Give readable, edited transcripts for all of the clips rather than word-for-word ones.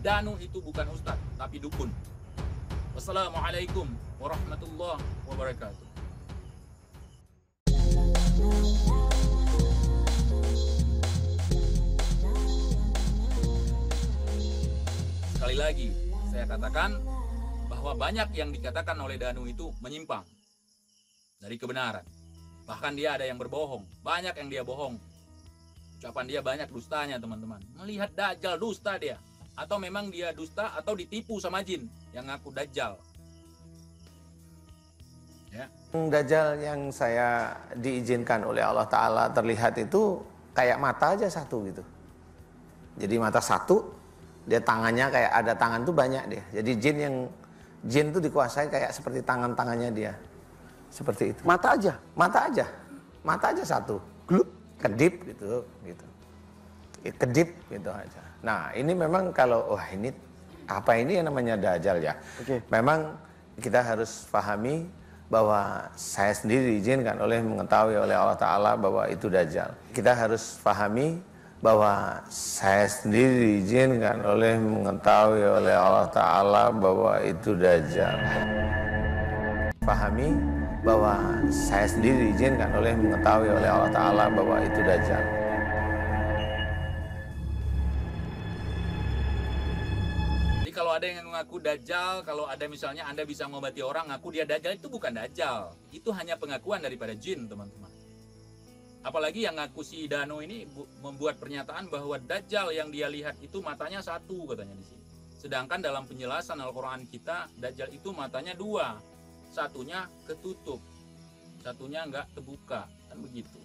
Danu itu bukan ustadz, tapi dukun. Wassalamualaikum warahmatullahi wabarakatuh. Sekali lagi, saya katakan bahwa banyak yang dikatakan oleh Danu itu menyimpang dari kebenaran. Bahkan dia ada yang berbohong, banyak yang dia bohong. Ucapan dia banyak dustanya, teman-teman. Melihat Dajjal dusta dia. Atau memang dia dusta atau ditipu sama jin yang ngaku Dajjal. Ya. Dajjal yang saya diizinkan oleh Allah Ta'ala terlihat itu kayak mata aja satu gitu. Jadi mata satu, dia tangannya kayak ada tangan tuh banyak dia. Jadi jin tuh dikuasai kayak seperti tangan-tangannya dia. Seperti itu. Mata aja? Mata aja. Mata aja satu. Glup, kedip gitu. Kedip gitu aja. Nah ini memang kalau, wah ini apa ini yang namanya Dajjal ya. Memang kita harus pahami bahwa saya sendiri diizinkan mengetahui oleh Allah Ta'ala bahwa itu Dajjal. Kita harus pahami bahwa saya sendiri diizinkan mengetahui oleh Allah Ta'ala bahwa itu Dajjal. Pahami bahwa saya sendiri diizinkan mengetahui oleh Allah Ta'ala bahwa itu Dajjal. Kalau ada yang mengaku Dajjal, kalau ada misalnya Anda bisa mengobati orang ngaku dia Dajjal, itu bukan Dajjal. Itu hanya pengakuan daripada jin, teman-teman. Apalagi yang ngaku si Danu ini membuat pernyataan bahwa Dajjal yang dia lihat itu matanya satu, katanya di sini. Sedangkan dalam penjelasan Al-Quran kita, Dajjal itu matanya dua. Satunya ketutup, satunya enggak terbuka, kan begitu.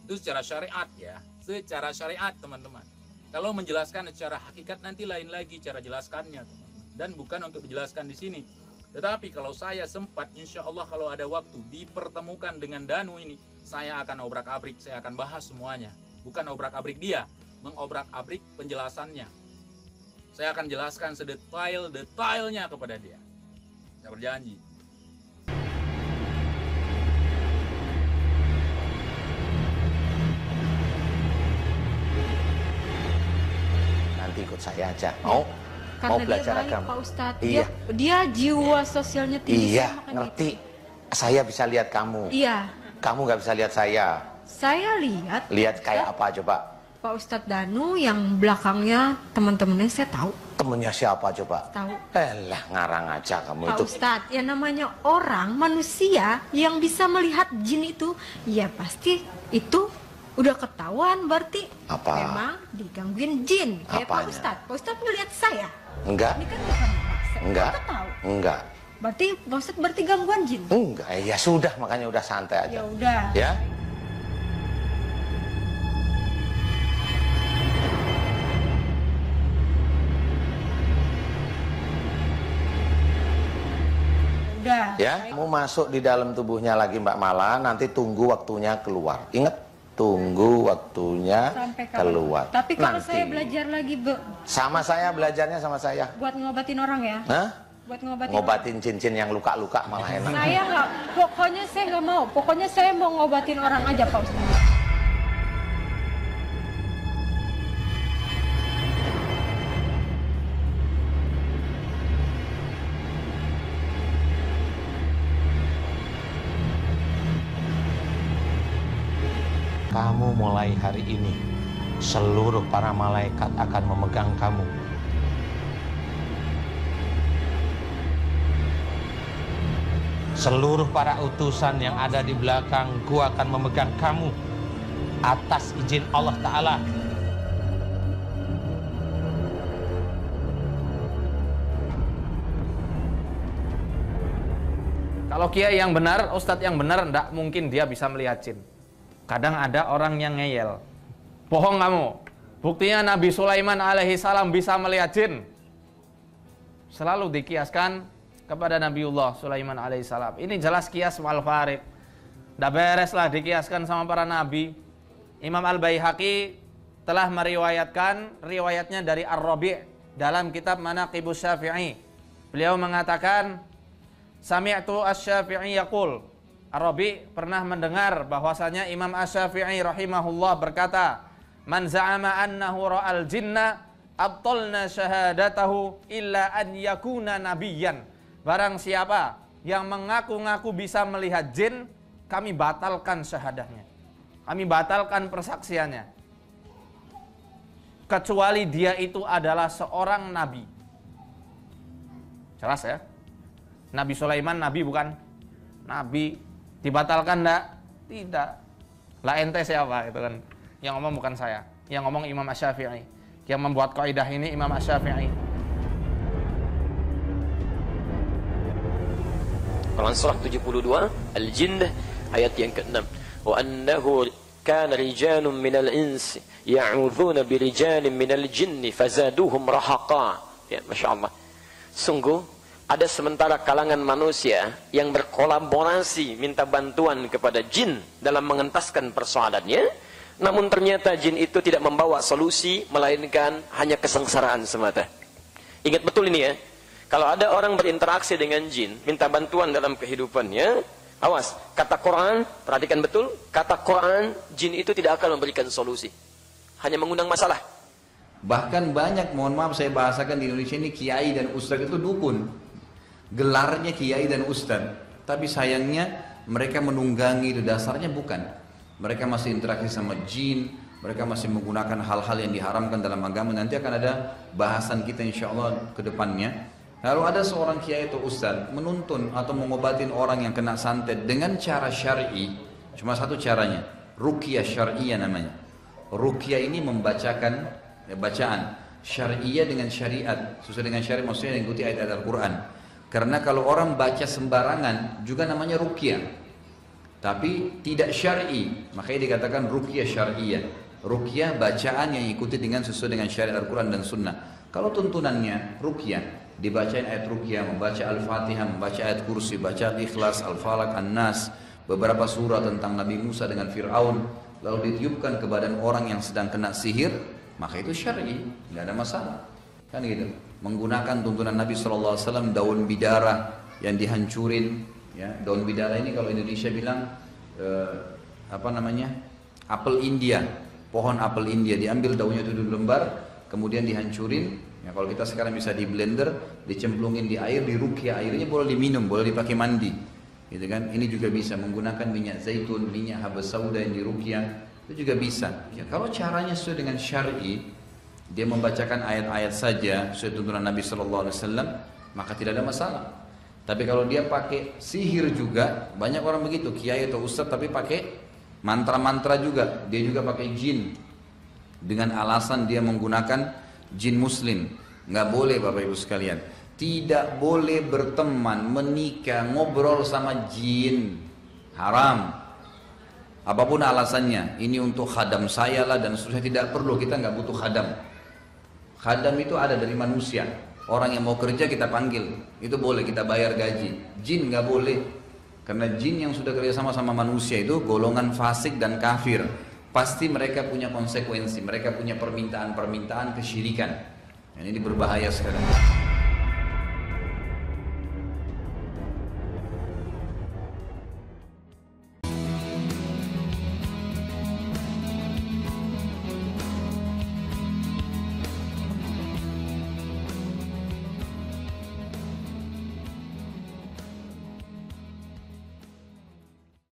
Itu secara syariat ya, secara syariat, teman-teman. Kalau menjelaskan secara hakikat nanti lain lagi cara jelaskannya, teman-teman. Dan bukan untuk dijelaskan di sini. Tetapi kalau saya sempat, insya Allah kalau ada waktu dipertemukan dengan Danu ini, saya akan obrak-abrik, saya akan bahas semuanya. Bukan obrak-abrik dia, mengobrak-abrik penjelasannya. Saya akan jelaskan sedetail-detailnya kepada dia. Saya berjanji. Ikut saya aja, mau belajar agama. Pak Ustadz, iya. dia jiwa sosialnya tinggi. Iya, ngerti. Saya bisa lihat kamu. Iya. Kamu nggak bisa lihat saya. Saya lihat. Lihat kayak apa coba? Pak Ustadz Danu yang belakangnya teman-temannya saya tahu. Temennya siapa coba? Tahu. Lah ngarang aja kamu Pak itu. Ustadz, ya namanya orang manusia yang bisa melihat jin itu, ya pasti itu udah ketahuan berarti apa? Memang digangguin jin. Kayak Apanya? Pak Ustadz. Pak Ustadz ngeliat saya. Enggak. Ini kan bukan saya. Enggak. Kita tahu. Enggak. Berarti Pak Ustadz berarti gangguan jin. Enggak. Ya sudah, makanya udah santai aja. Ya udah. Ya. Udah. Ya, kamu masuk di dalam tubuhnya lagi Mbak Mala, nanti tunggu waktunya keluar. Ingat, tunggu waktunya keluar. Tapi kalau nanti. saya belajar lagi, sama saya belajarnya sama saya. Buat ngobatin orang ya? Hah? Buat ngobatin Ngobatin cincin yang luka-luka malah enak. Saya nggak, pokoknya saya nggak mau. Pokoknya saya mau ngobatin orang aja, Pak Ustadz. Kamu mulai hari ini, seluruh para malaikat akan memegang kamu. Seluruh para utusan yang ada di belakangku akan memegang kamu atas izin Allah Ta'ala. Kalau kiai yang benar, ustadz yang benar, tidak mungkin dia bisa melihat jin. Kadang ada orang yang ngeyel. Bohong kamu. Buktinya Nabi Sulaiman alaihi salam bisa melihat jin. Selalu dikiaskan kepada Nabiullah Sulaiman alaihi salam. Ini jelas kias wal farid. Dah bereslah dikiaskan sama para nabi. Imam Al-Baihaqi telah meriwayatkan riwayatnya dari Ar-Rabi' dalam kitab Manaqibus Syafi'i. Beliau mengatakan, Sami'tu Asy-Syafi'i yaqul. Ar-Rabi' pernah mendengar bahwasanya Imam Asy-Syafi'i rahimahullah berkata, Man za'ama annahu ra'al jinna abtalna syahadatahu illa an yakuna nabiyyan. Barang siapa yang mengaku-ngaku bisa melihat jin, kami batalkan syahadahnya. Kami batalkan persaksiannya. Kecuali dia itu adalah seorang nabi. Jelas ya? Nabi Sulaiman nabi bukan? Nabi. Dibatalkan enggak? Tidak. Lah ente siapa itu kan? Yang ngomong bukan saya. Yang ngomong Imam Asy-Syafi'i. Yang membuat kaidah ini Imam Asy-Syafi'i. Quran surah 72 Al-Jinn ayat yang ke-6. Wa annahu kana rijalun minal insi ya'udzuna birijalin minal jinni fazaduhum rahaqa. Ya, Masya Allah. Sungguh ada sementara kalangan manusia yang berkolaborasi minta bantuan kepada jin dalam mengentaskan persoalannya, namun ternyata jin itu tidak membawa solusi, melainkan hanya kesengsaraan semata. Ingat betul ini ya, kalau ada orang berinteraksi dengan jin, minta bantuan dalam kehidupannya, awas, kata Quran, perhatikan betul, kata Quran, jin itu tidak akan memberikan solusi, hanya mengundang masalah. Bahkan banyak, mohon maaf saya bahasakan di Indonesia ini, kiai dan ustadz itu dukun. Gelarnya kiai dan ustadz, tapi sayangnya mereka menunggangi, itu dasarnya bukan. Mereka masih interaksi sama jin, mereka masih menggunakan hal-hal yang diharamkan dalam agama. Nanti akan ada bahasan kita insya Allah ke depannya. Lalu ada seorang kiai atau ustadz menuntun atau mengobatin orang yang kena santet dengan cara syar'i. Cuma satu caranya, ruqyah syar'iyah namanya. Ruqyah ini membacakan bacaan syar'iyah dengan syariat, sesuai dengan syariat, maksudnya mengikuti ayat-ayat Al-Quran. Karena kalau orang baca sembarangan juga namanya ruqyah, tapi tidak syar'i, makanya dikatakan ruqyah syar'iyah. Ruqyah bacaan yang ikuti dengan sesuai dengan syariat Al-Quran dan Sunnah. Kalau tuntunannya ruqyah, dibacain ayat ruqyah, membaca Al-Fatihah, membaca ayat kursi, baca Al-Ikhlas, Al-Falaq, An-Nas, beberapa surah tentang Nabi Musa dengan Fir'aun, lalu ditiupkan ke badan orang yang sedang kena sihir, maka itu syar'i, nggak ada masalah, kan gitu. Menggunakan tuntunan Nabi SAW, daun bidara yang dihancurin, ya, daun bidara ini kalau Indonesia bilang apa namanya, apel India, pohon apel India, diambil daunnya itu di lembar, kemudian dihancurin, ya, kalau kita sekarang bisa di blender, dicemplungin di air, diruqyah, airnya boleh diminum, boleh dipakai mandi, gitu kan. Ini juga bisa menggunakan minyak zaitun, minyak habas sauda yang diruqyah, itu juga bisa. Ya, kalau caranya sesuai dengan syar'i, dia membacakan ayat-ayat saja sesuai tuntunan Nabi SAW, maka tidak ada masalah. Tapi kalau dia pakai sihir juga, banyak orang begitu, kiai atau ustadz tapi pakai mantra-mantra juga, dia juga pakai jin dengan alasan dia menggunakan jin muslim. Nggak boleh Bapak Ibu sekalian, tidak boleh berteman, menikah, ngobrol sama jin, haram. Apapun alasannya, ini untuk khadam saya lah dan seterusnya, tidak perlu, kita nggak butuh khadam. Khadam itu ada dari manusia, orang yang mau kerja kita panggil, itu boleh, kita bayar gaji. Jin nggak boleh, karena jin yang sudah kerjasama sama manusia itu golongan fasik dan kafir. Pasti mereka punya konsekuensi, mereka punya permintaan-permintaan kesyirikan. Ini berbahaya sekarang.